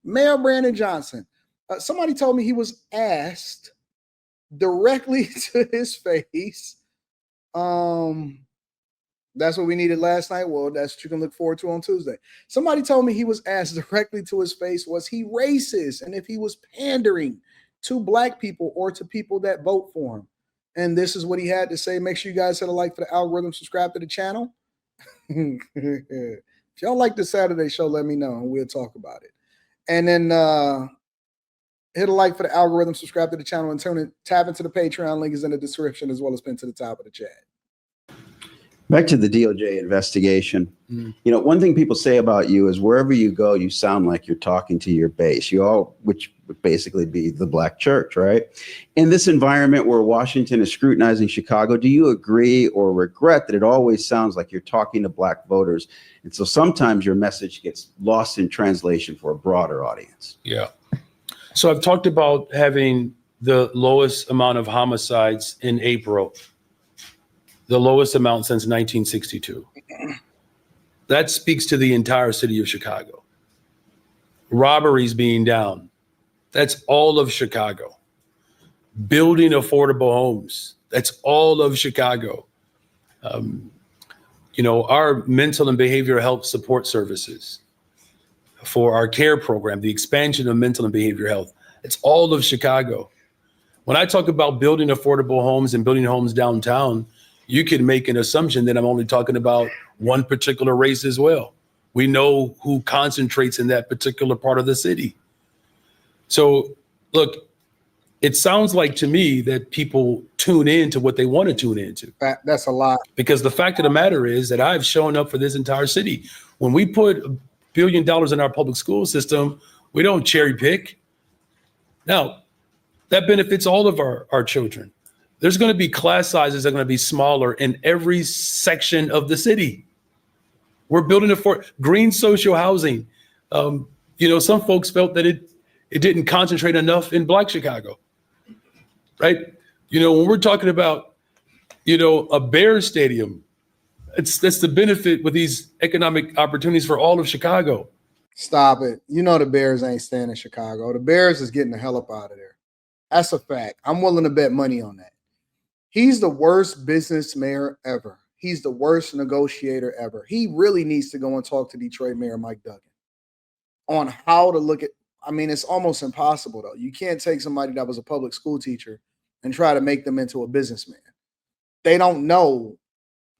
Mayor Brandon Johnson. Somebody told me he was asked directly to his face. That's what we needed last night. Well, that's what you can look forward to on Tuesday. Somebody told me he was asked directly to his face, was he racist? And if he was pandering to black people or to people that vote for him. And this is what he had to say. Make sure you guys hit a like for the algorithm, subscribe to the channel. If y'all like the Saturday show, let me know and we'll talk about it. And then hit a like for the algorithm, subscribe to the channel, and tap into the Patreon. Link is in the description as well as pinned to the top of the chat. Back to the DOJ investigation. You know, one thing people say about you is wherever you go, you sound like you're talking to your base. Which would basically be the black church, right? In this environment where Washington is scrutinizing Chicago, do you agree or regret that it always sounds like you're talking to black voters? And so sometimes your message gets lost in translation for a broader audience. Yeah. So I've talked about having the lowest amount of homicides in April. The lowest amount since 1962. That speaks to the entire city of Chicago. Robberies being down. That's all of Chicago. Building affordable homes. That's all of Chicago. Our mental and behavioral health support services for our care program, the expansion of mental and behavioral health. It's all of Chicago. When I talk about building affordable homes and building homes downtown, you can make an assumption that I'm only talking about one particular race as well. We know who concentrates in that particular part of the city. So, look, it sounds like to me that people tune in to what they want to tune into. That's a lot. Because the fact of the matter is that I've shown up for this entire city. When we put $1 billion in our public school system, we don't cherry pick. Now, that benefits all of our children. There's going to be class sizes that are going to be smaller in every section of the city. We're building it for green social housing. Some folks felt that it didn't concentrate enough in Black Chicago, right? When we're talking about, a Bears stadium, that's the benefit with these economic opportunities for all of Chicago. Stop it. The Bears ain't staying in Chicago. The Bears is getting the hell up out of there. That's a fact. I'm willing to bet money on that. He's the worst business mayor ever. He's the worst negotiator ever. He really needs to go and talk to Detroit Mayor Mike Duggan on how to look at, it's almost impossible though. You can't take somebody that was a public school teacher and try to make them into a businessman. They don't know,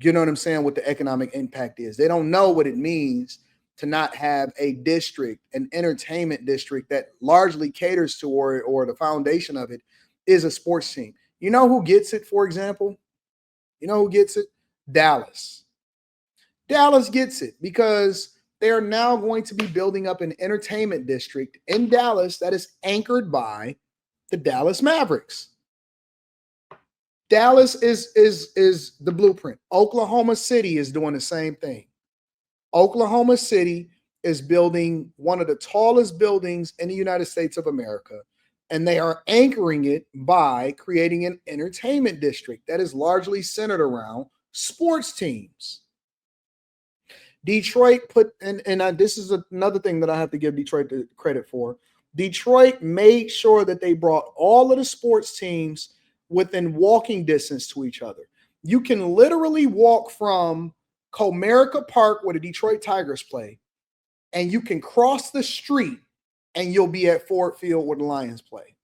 what the economic impact is. They don't know what it means to not have a district, an entertainment district that largely caters to or the foundation of it is a sports team. You know who gets it, for example? You know who gets it? Dallas. Dallas gets it because they are now going to be building up an entertainment district in Dallas that is anchored by the Dallas Mavericks. Dallas is the blueprint. Oklahoma City is doing the same thing. Oklahoma City is building one of the tallest buildings in the United States of America. And they are anchoring it by creating an entertainment district that is largely centered around sports teams. Detroit this is another thing that I have to give Detroit the credit for. Detroit made sure that they brought all of the sports teams within walking distance to each other. You can literally walk from Comerica Park where the Detroit Tigers play, and you can cross the street and you'll be at Ford Field where the Lions play.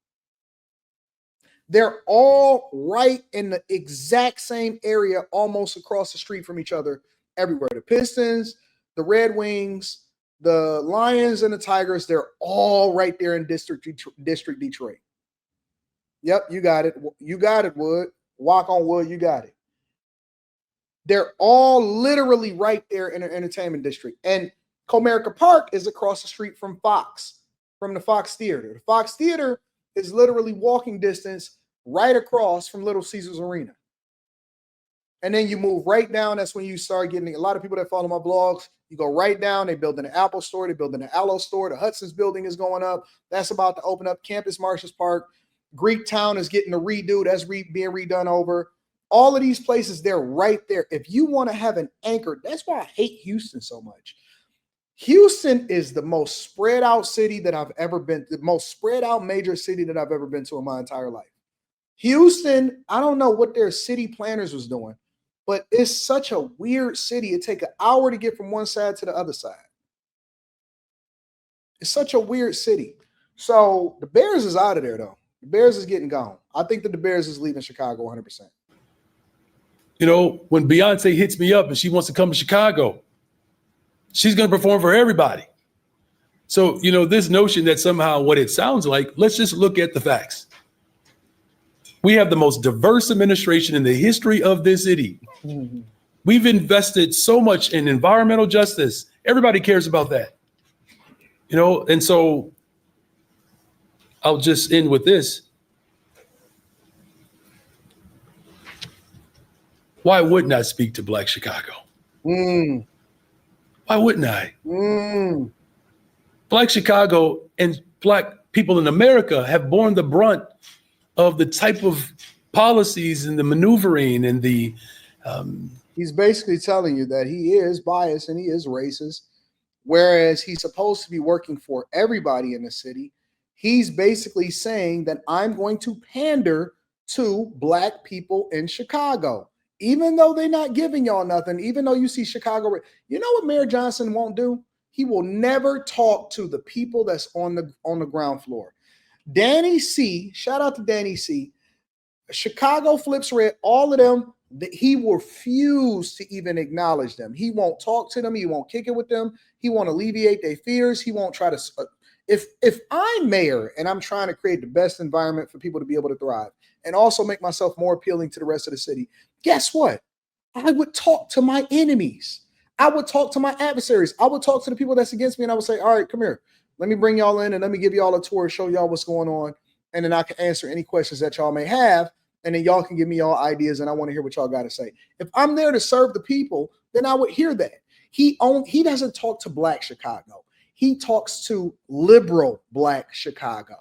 They're all right in the exact same area, almost across the street from each other everywhere. The Pistons, the Red Wings, the Lions, and the Tigers, they're all right there in District Detroit. Yep, you got it. You got it, Wood. Walk on Wood, you got it. They're all literally right there in an entertainment district. And Comerica Park is across the street from the Fox Theater. The Fox Theater is literally walking distance right across from Little Caesars Arena. And then you move right down. That's when you start getting a lot of people that follow my blogs. You go right down. They build an Apple store. They build an Aloe store. The Hudson's building is going up. That's about to open up. Campus Martius Park. Greektown is getting a redo. That's being redone over. All of these places, they're right there. If you want to have an anchor, that's why I hate Houston so much. Houston is the most spread out city that I've ever been, the most spread out major city that I've ever been to in my entire life. Houston, I don't know what their city planners was doing, but it's such a weird city. It take an hour to get from one side to the other side. It's such a weird city. So the Bears is out of there, though. The Bears is getting gone. I think that the Bears is leaving Chicago 100%. You know, when Beyonce hits me up and she wants to come to Chicago, she's going to perform for everybody. So, you know, this notion that somehow what it sounds like, let's just look at the facts. We have the most diverse administration in the history of this city. Mm-hmm. We've invested so much in environmental justice. Everybody cares about that. You know, and so I'll just end with this. Why wouldn't I speak to Black Chicago? Mm. Why wouldn't I? Mm. Black Chicago and Black people in America have borne the brunt of the type of policies and the maneuvering and the He's basically telling you that he is biased and he is racist, whereas he's supposed to be working for everybody in the city. He's basically saying that I'm going to pander to Black people in Chicago, even though they're not giving y'all nothing, even though you see Chicago. You know what Mayor Johnson won't do? He will never talk to the people that's on the ground floor. Danny C, shout out to Danny C. Chicago Flips Red, all of them, he refused to even acknowledge them. He won't talk to them. He won't kick it with them. He won't alleviate their fears. He won't try to. If I'm mayor and I'm trying to create the best environment for people to be able to thrive and also make myself more appealing to the rest of the city, guess what? I would talk to my enemies. I would talk to my adversaries. I would talk to the people that's against me, and I would say, all right, come here. Let me bring y'all in and let me give y'all a tour, show y'all what's going on, and then I can answer any questions that y'all may have, and then y'all can give me y'all ideas, and I want to hear what y'all got to say. If I'm there to serve the people, then I would hear that. He doesn't talk to Black Chicago. He talks to liberal Black Chicago.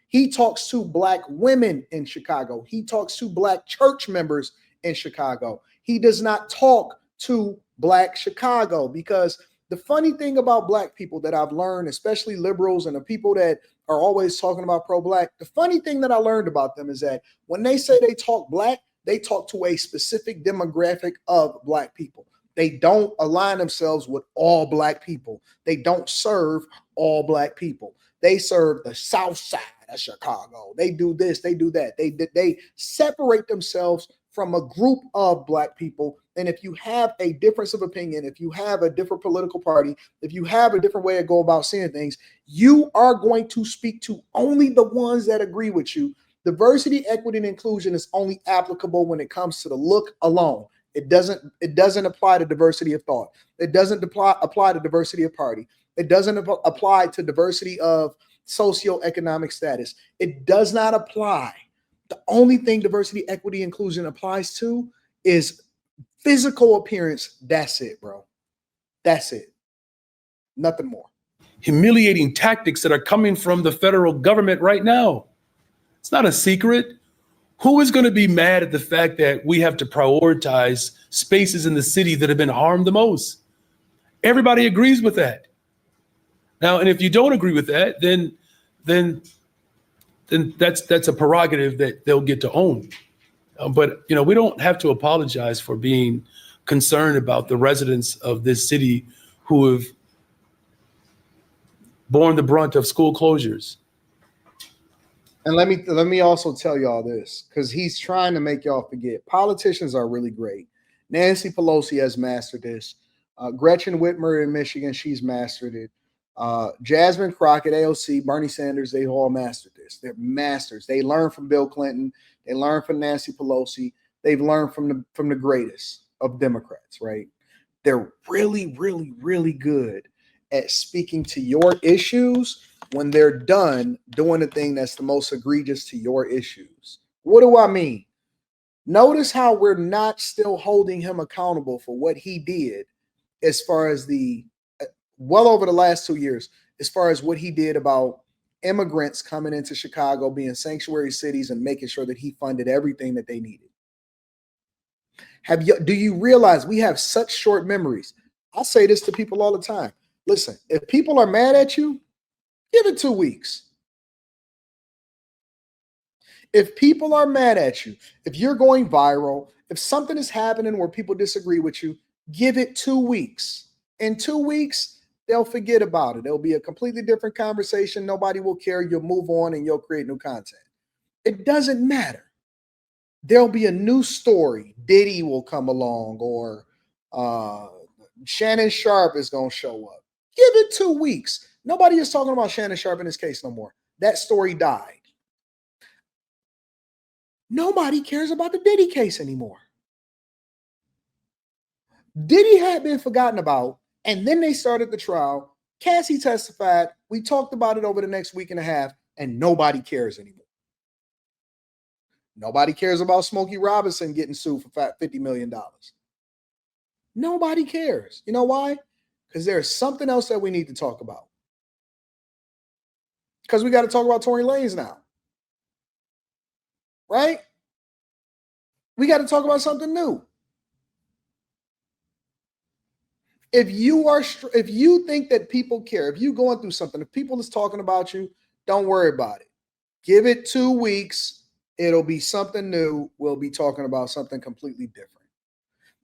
He talks to Black women in Chicago. He talks to Black church members in Chicago. He does not talk to Black Chicago, because the funny thing about Black people that I've learned, especially liberals and the people that are always talking about pro-Black, the funny thing that I learned about them is that when they say they talk Black, they talk to a specific demographic of Black people. They don't align themselves with all Black people. They don't serve all Black people. They serve the South Side of Chicago. They do this, they do that. They separate themselves from a group of Black people. And if you have a difference of opinion, if you have a different political party, if you have a different way to go about seeing things, you are going to speak to only the ones that agree with you. Diversity, equity, and inclusion is only applicable when it comes to the look alone. It doesn't apply to diversity of thought. It doesn't apply to diversity of party. It doesn't apply to diversity of socioeconomic status. It does not apply. The only thing diversity, equity, inclusion applies to is physical appearance. That's it, bro. That's it. Nothing more. humiliating tactics that are coming from the federal government right now. It's not a secret. Who is going to be mad at the fact that we have to prioritize spaces in the city that have been harmed the most? Everybody agrees with that. Now, and if you don't agree with that, then that's a prerogative that they'll get to own. But we don't have to apologize for being concerned about the residents of this city who have borne the brunt of school closures. And let me also tell y'all this, because he's trying to make y'all forget. Politicians are really great. Nancy Pelosi has mastered this. Gretchen Whitmer in Michigan, she's mastered it. Jasmine Crockett, AOC, Bernie Sanders, they all mastered this. They're masters. They learned from Bill Clinton. They learned from Nancy Pelosi. They've learned from the greatest of Democrats, right? They're really, really, really good at speaking to your issues when they're done doing the thing that's the most egregious to your issues. What do I mean? Notice how we're not still holding him accountable for what he did as far as well over the last 2 years, as far as what he did about immigrants coming into Chicago, being sanctuary cities, and making sure that he funded everything that they needed. Do you realize we have such short memories? I say this to people all the time. Listen, if people are mad at you, give it 2 weeks. If people are mad at you, if you're going viral, if something is happening where people disagree with you, give it 2 weeks. In 2 weeks, they'll forget about it. It'll be a completely different conversation. Nobody will care. You'll move on and you'll create new content. It doesn't matter. There'll be a new story. Diddy will come along, or Shannon Sharp is going to show up. Give it 2 weeks. Nobody is talking about Shannon Sharp in this case no more. That story died. Nobody cares about the Diddy case anymore. Diddy had been forgotten about, and then they started the trial. Cassie testified. We talked about it over the next week and a half, and nobody cares anymore. Nobody cares about Smokey Robinson getting sued for $50 million. Nobody cares. You know why? Because there's something else that we need to talk about. Because we got to talk about Tory Lanez now. Right? We got to talk about something new. If you think that people care, if you're going through something, if people is talking about you, don't worry about it. Give it 2 weeks. It'll be something new. We'll be talking about something completely different.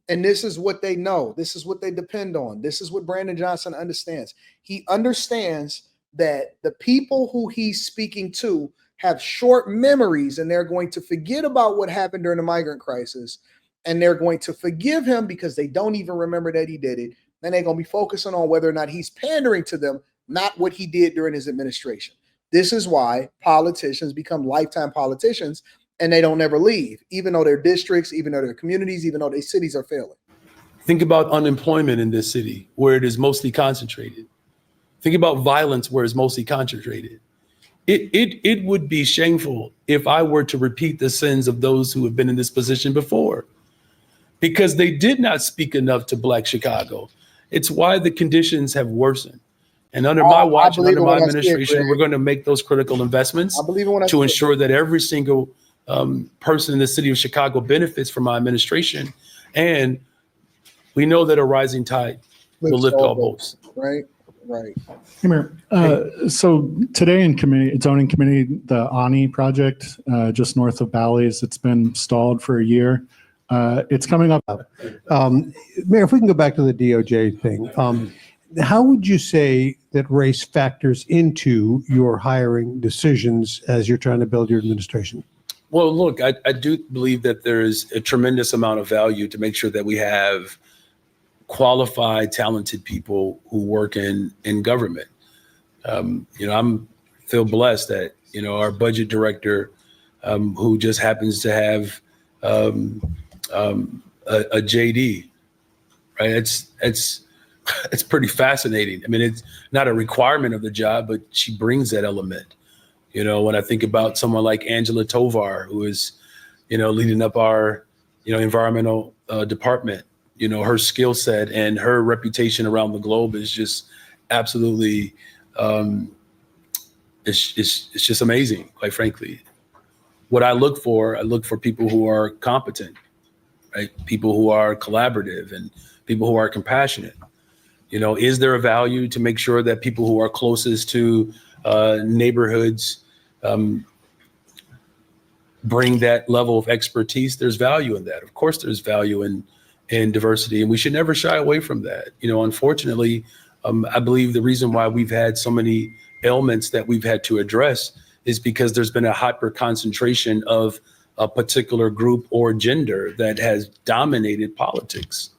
And this is what they know. This is what they depend on. This is what Brandon Johnson understands. He understands that the people who he's speaking to have short memories, and they're going to forget about what happened during the migrant crisis, and they're going to forgive him because they don't even remember that he did it. Then they're going to be focusing on whether or not he's pandering to them, not what he did during his administration. This is why politicians become lifetime politicians, and they don't ever leave, even though their districts, even though their communities, even though their cities are failing. Think about unemployment in this city, where it is mostly concentrated. Think about violence, where it's mostly concentrated. It would be shameful if I were to repeat the sins of those who have been in this position before, because they did not speak enough to Black Chicago. It's why the conditions have worsened. And under my watch and under my administration, we're going to make those critical investments to ensure that every single person in the city of Chicago benefits from my administration. And we know that a rising tide will lift all boats. Right. Hey, Mayor. So today in zoning committee, the Ani project just north of Bally's, it's been stalled for a year. It's coming up. Mayor, if we can go back to the DOJ thing, how would you say that race factors into your hiring decisions as you're trying to build your administration? Well, look, I do believe that there is a tremendous amount of value to make sure that we have qualified, talented people who work in government. I'm feel blessed that, our budget director, who just happens to have a JD, right? It's pretty fascinating. I mean, it's not a requirement of the job, but she brings that element. When I think about someone like Angela Tovar, who is, leading up our, environmental department, her skill set and her reputation around the globe is just absolutely, it's just amazing, quite frankly. What I look for people who are competent, right? People who are collaborative and people who are compassionate. Is there a value to make sure that people who are closest to neighborhoods bring that level of expertise? There's value in that. Of course, there's value in diversity, and we should never shy away from that. Unfortunately, I believe the reason why we've had so many ailments that we've had to address is because there's been a hyper concentration of a particular group or gender that has dominated politics.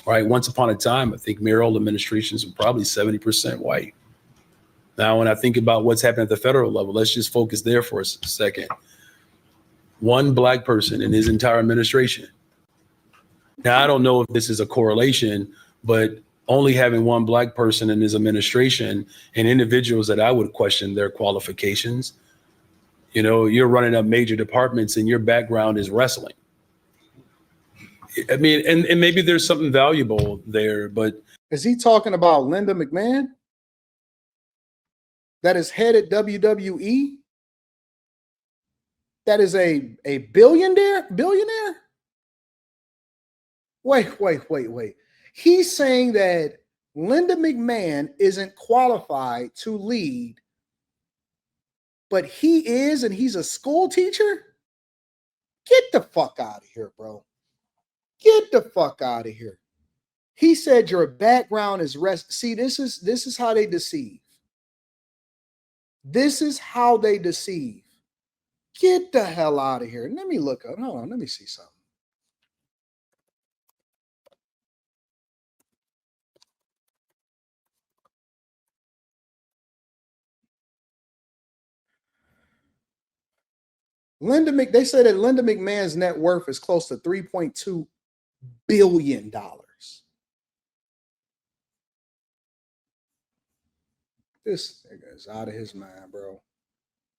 Right. Once upon a time, I think mayoral administrations were probably 70% white. Now, when I think about what's happened at the federal level, let's just focus there for a second. One Black person in his entire administration. Now, I don't know if this is a correlation, but only having one Black person in his administration and individuals that I would question their qualifications, you're running up major departments and your background is wrestling. I mean, and maybe there's something valuable there, but. Is he talking about Linda McMahon? That is head at WWE? That is a billionaire? Wait. He's saying that Linda McMahon isn't qualified to lead, but he is, and he's a school teacher? Get the fuck out of here, bro. Get the fuck out of here. He said your background is rest. See, this is how they deceive. This is how they deceive. Get the hell out of here. Let me look up. Hold on, let me see something. They say that Linda McMahon's net worth is close to $3.2 billion. This nigga is out of his mind, bro.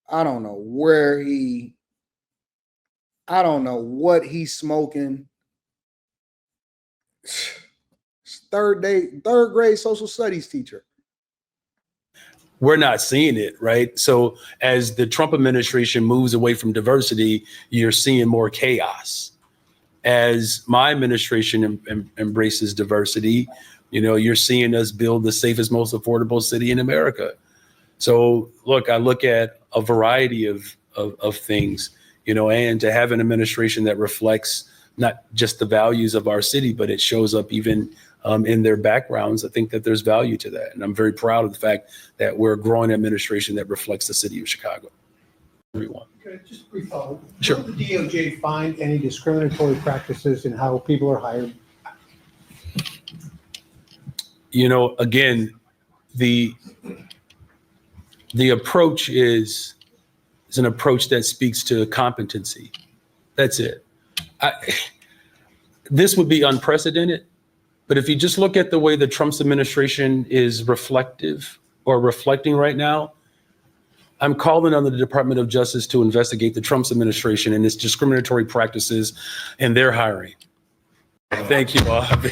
I don't know what he's smoking. Third grade social studies teacher. We're not seeing it, right? So as the Trump administration moves away from diversity, you're seeing more chaos. As my administration embraces diversity, you're seeing us build the safest, most affordable city in America. So look, I look at a variety of things, and to have an administration that reflects not just the values of our city, but it shows up even in their backgrounds. I think that there's value to that. And I'm very proud of the fact that we're a growing administration that reflects the city of Chicago. Everyone. Okay, just a brief follow. Sure. Will the DOJ find any discriminatory practices in how people are hired? Again, the approach is an approach that speaks to competency. That's it. This would be unprecedented, but if you just look at the way the Trump's administration is reflecting right now, I'm calling on the Department of Justice to investigate the Trump's administration and its discriminatory practices in their hiring. Thank you all. I've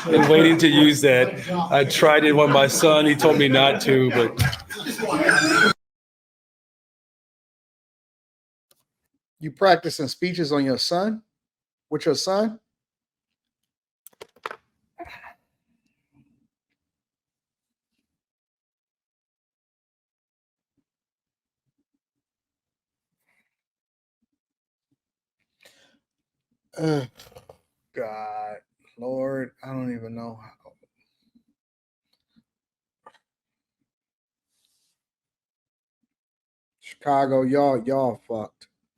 been waiting to use that. I tried it with my son. He told me not to, but. You practicing speeches on your son? With your son? God, Lord, I don't even know how. Chicago, y'all fucked.